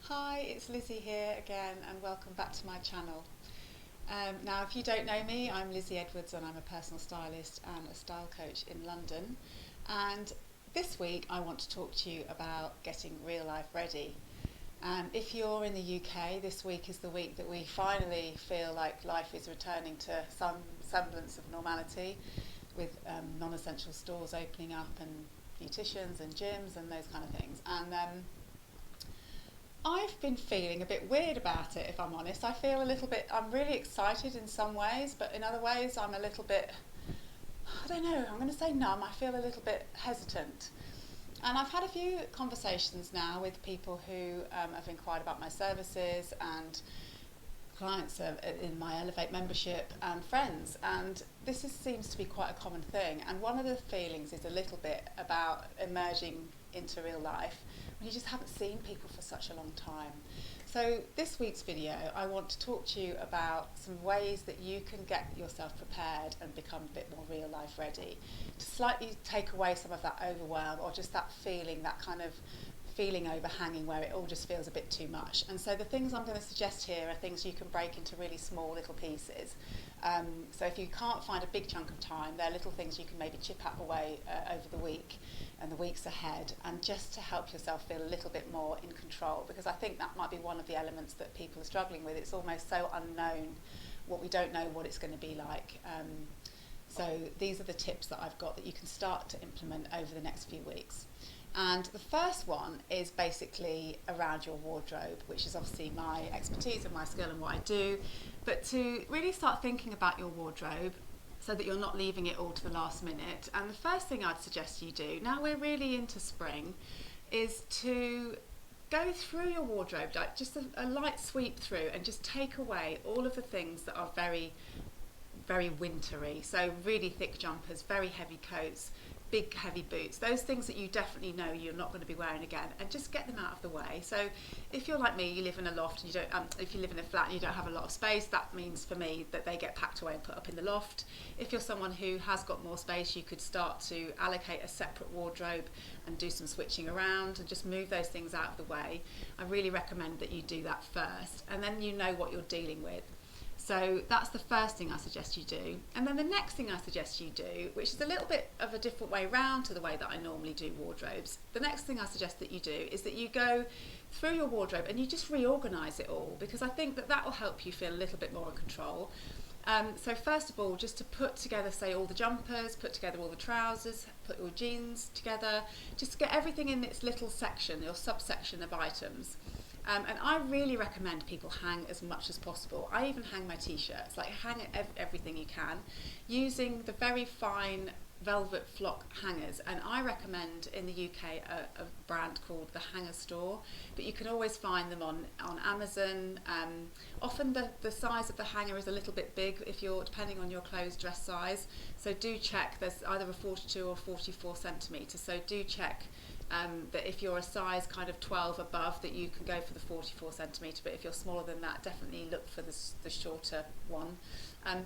Hi, it's Lizzie here again and welcome back to my channel. Now if you don't know me, I'm Lizzie Edwards and I'm a personal stylist and a style coach in London, and this week I want to talk to you about getting real life ready. If you're in the UK, this week is the week that we finally feel like life is returning to some semblance of normality, with non-essential stores opening up and beauticians and gyms and those kind of things. And I've been feeling a bit weird about it, if I'm honest. I feel a little bit, I'm really excited in some ways, but in other ways I'm a little bit, I don't know, I'm going to say numb. I feel a little bit hesitant. And I've had a few conversations now with people who have inquired about my services, and clients in my Elevate membership and friends, and seems to be quite a common thing. And one of the feelings is a little bit about emerging into real life when you just haven't seen people for such a long time. So this week's video, I want to talk to you about some ways that you can get yourself prepared and become a bit more real life ready, to slightly take away some of that overwhelm or just that feeling, that kind of feeling overhanging where it all just feels a bit too much. And so the things I'm going to suggest here are things you can break into really small little pieces. So if you can't find a big chunk of time, they're little things you can maybe chip away over the week and the weeks ahead, and just to help yourself feel a little bit more in control, because I think that might be one of the elements that people are struggling with. It's almost so unknown, what we don't know what it's going to be like. So these are the tips that I've got that you can start to implement over the next few weeks. And the first one is basically around your wardrobe, which is obviously my expertise and my skill and what I do. But to really start thinking about your wardrobe so that you're not leaving it all to the last minute. And the first thing I'd suggest you do, now we're really into spring, is to go through your wardrobe, like just a light sweep through, and just take away all of the things that are very, very wintry. So really thick jumpers, very heavy coats, big heavy boots, those things that you definitely know you're not going to be wearing again, and just get them out of the way. So if you're like me, you live in a loft and you don't if you live in a flat and you don't have a lot of space, that means for me that they get packed away and put up in the loft. If you're someone who has got more space, you could start to allocate a separate wardrobe and do some switching around and just move those things out of the way. I really recommend that you do that first, and then you know what you're dealing with. So that's the first thing I suggest you do. And then the next thing I suggest you do, which is a little bit of a different way round to the way that I normally do wardrobes, the next thing I suggest that you do is that you go through your wardrobe and you just reorganise it all, because I think that will help you feel a little bit more in control. So first of all, just to put together, say, all the jumpers, put together all the trousers, put your jeans together, just to get everything in its little section, your subsection of items. And I really recommend people hang as much as possible. I even hang my t-shirts, like hang everything you can, using the very fine velvet flock hangers. And I recommend in the UK a brand called the Hanger Store, but you can always find them on Amazon. Often the size of the hanger is a little bit big if you're, depending on your clothes dress size. So do check, there's either a 42 or 44 centimetres, so do check that if you're a size kind of 12 above, that you can go for the 44 centimetre, but if you're smaller than that, definitely look for the shorter one.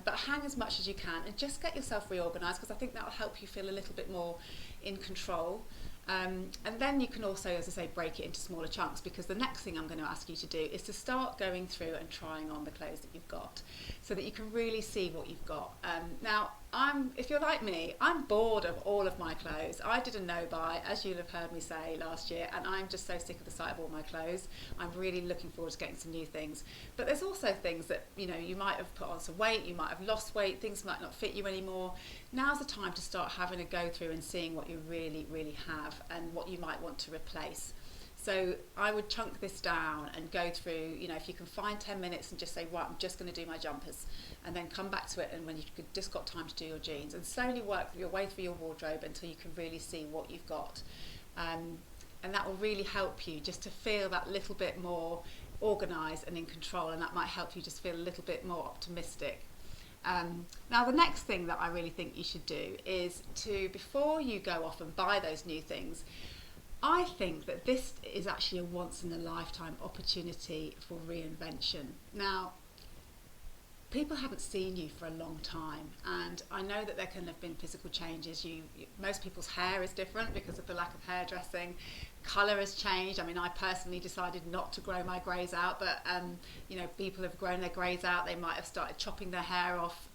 But hang as much as you can and just get yourself reorganised, because I think that will help you feel a little bit more in control. And then you can also, as I say, break it into smaller chunks, because the next thing I'm going to ask you to do is to start going through and trying on the clothes that you've got, so that you can really see what you've got. Now, if you're like me, I'm bored of all of my clothes. I did a no-buy, as you'll have heard me say, last year, and I'm just so sick of the sight of all my clothes. I'm really looking forward to getting some new things. But there's also things that, you know, you might have put on some weight, you might have lost weight, things might not fit you anymore. Now's the time to start having a go through and seeing what you really, really have and what you might want to replace. So I would chunk this down and go through, you know, if you can find 10 minutes and just say, right, I'm just going to do my jumpers, and then come back to it and when you've just got time to do your jeans, and slowly work your way through your wardrobe until you can really see what you've got. And that will really help you just to feel that little bit more organised and in control, and that might help you just feel a little bit more optimistic. Now the next thing that I really think you should do is to, before you go off and buy those new things, I think that this is actually a once in a lifetime opportunity for reinvention. Now, people haven't seen you for a long time, and I know that there can have been physical changes. Most people's hair is different because of the lack of hairdressing. Colour has changed. I mean, I personally decided not to grow my greys out, but you know, people have grown their greys out. They might have started chopping their hair off,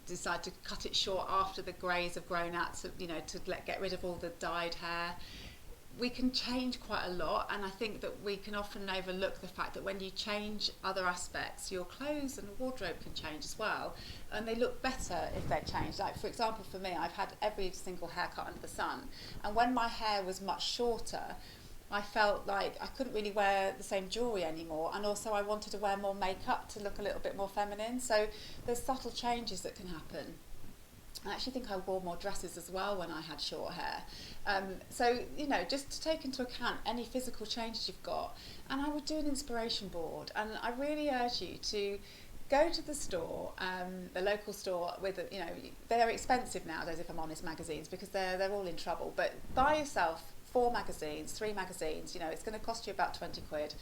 decide to cut it short after the greys have grown out, to, you know, to get rid of all the dyed hair. We can change quite a lot, and I think that we can often overlook the fact that when you change other aspects, your clothes and wardrobe can change as well, and they look better if they're changed. Like, for example, for me, I've had every single haircut under the sun, and when my hair was much shorter, I felt like I couldn't really wear the same jewellery anymore, and also I wanted to wear more makeup to look a little bit more feminine. So there's subtle changes that can happen. I actually think I wore more dresses as well when I had short hair. So, you know, just to take into account any physical changes you've got. And I would do an inspiration board. And I really urge you to go to the store, the local store with, you know, they're expensive nowadays, if I'm honest, magazines, because they're all in trouble. But buy yourself 4 magazines, 3 magazines, you know, it's going to cost you about 20 quid.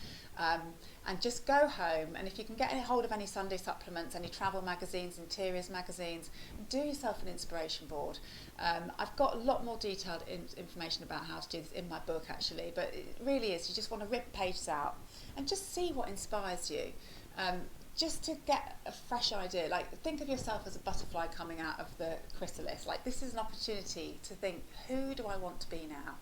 And just go home, and if you can get hold of any Sunday supplements, any travel magazines, interiors magazines, do yourself an inspiration board. I've got a lot more detailed information about how to do this in my book, actually, but it really is, you just want to rip pages out and just see what inspires you. Just to get a fresh idea, like think of yourself as a butterfly coming out of the chrysalis. Like, this is an opportunity to think, who do I want to be now?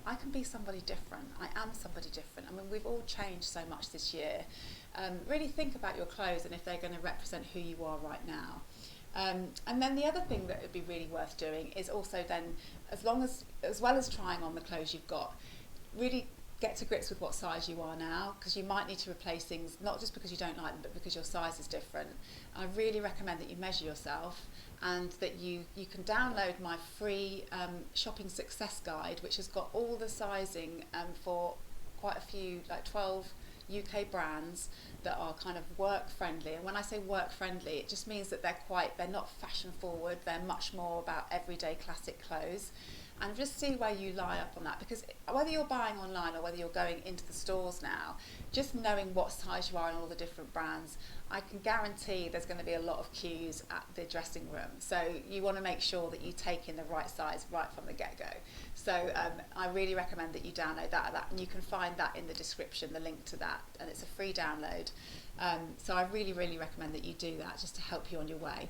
I can be somebody different. I am somebody different. I mean, we've all changed so much this year. Really think about your clothes and if they're going to represent who you are right now. And then the other thing that would be really worth doing is also then, as well as trying on the clothes you've got, really get to grips with what size you are now, because you might need to replace things, not just because you don't like them, but because your size is different. I really recommend that you measure yourself, and that you can download my free shopping success guide, which has got all the sizing for quite a few, like 12 UK brands that are kind of work friendly. And when I say work friendly, it just means that they're not fashion forward, they're much more about everyday classic clothes. And just see where you lie up on that, because whether you're buying online or whether you're going into the stores now, just knowing what size you are in all the different brands, I can guarantee there's going to be a lot of queues at the dressing room. So you want to make sure that you take in the right size right from the get-go. So I really recommend that you download that, and you can find that in the description, the link to that, and it's a free download. So I really, really recommend that you do that, just to help you on your way.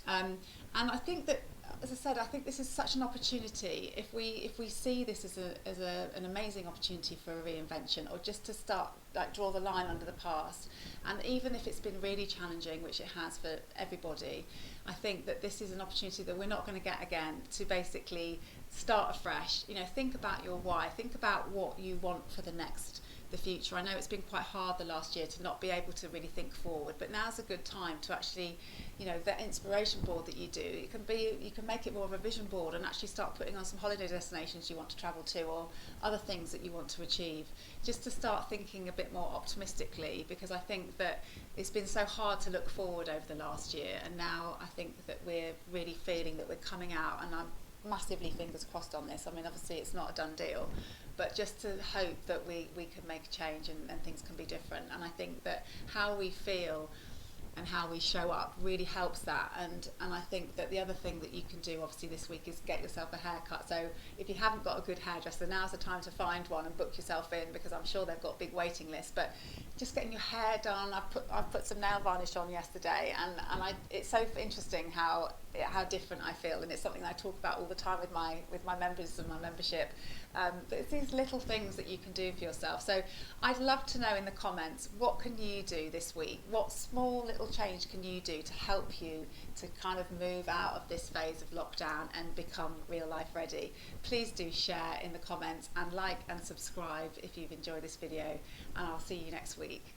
And I think that, as I said, I think this is such an opportunity. If we see this as an amazing opportunity for a reinvention, or just to start, like, draw the line under the past, and even if it's been really challenging, which it has for everybody, I think that this is an opportunity that we're not going to get again, to basically start afresh. You know, think about your why, think about what you want for the future. I know it's been quite hard the last year to not be able to really think forward, but now's a good time to actually, you know, that inspiration board that you do, you can make it more of a vision board and actually start putting on some holiday destinations you want to travel to, or other things that you want to achieve, just to start thinking a bit more optimistically, because I think that it's been so hard to look forward over the last year, and now I think that we're really feeling that we're coming out, and I'm massively fingers crossed on this. I mean, obviously it's not a done deal, but just to hope that we can make a change, and things can be different. And I think that how we feel and how we show up really helps that. And I think that the other thing that you can do, obviously, this week is get yourself a haircut. So if you haven't got a good hairdresser, now's the time to find one and book yourself in, because I'm sure they've got big waiting lists. But just getting your hair done, I put some nail varnish on yesterday, and it's so interesting how different I feel, and it's something that I talk about all the time with my members and my membership. But it's these little things that you can do for yourself. So I'd love to know in the comments, what can you do this week? What small little change can you do to help you to kind of move out of this phase of lockdown and become real life ready? Please do share in the comments, and like and subscribe if you've enjoyed this video, and I'll see you next week.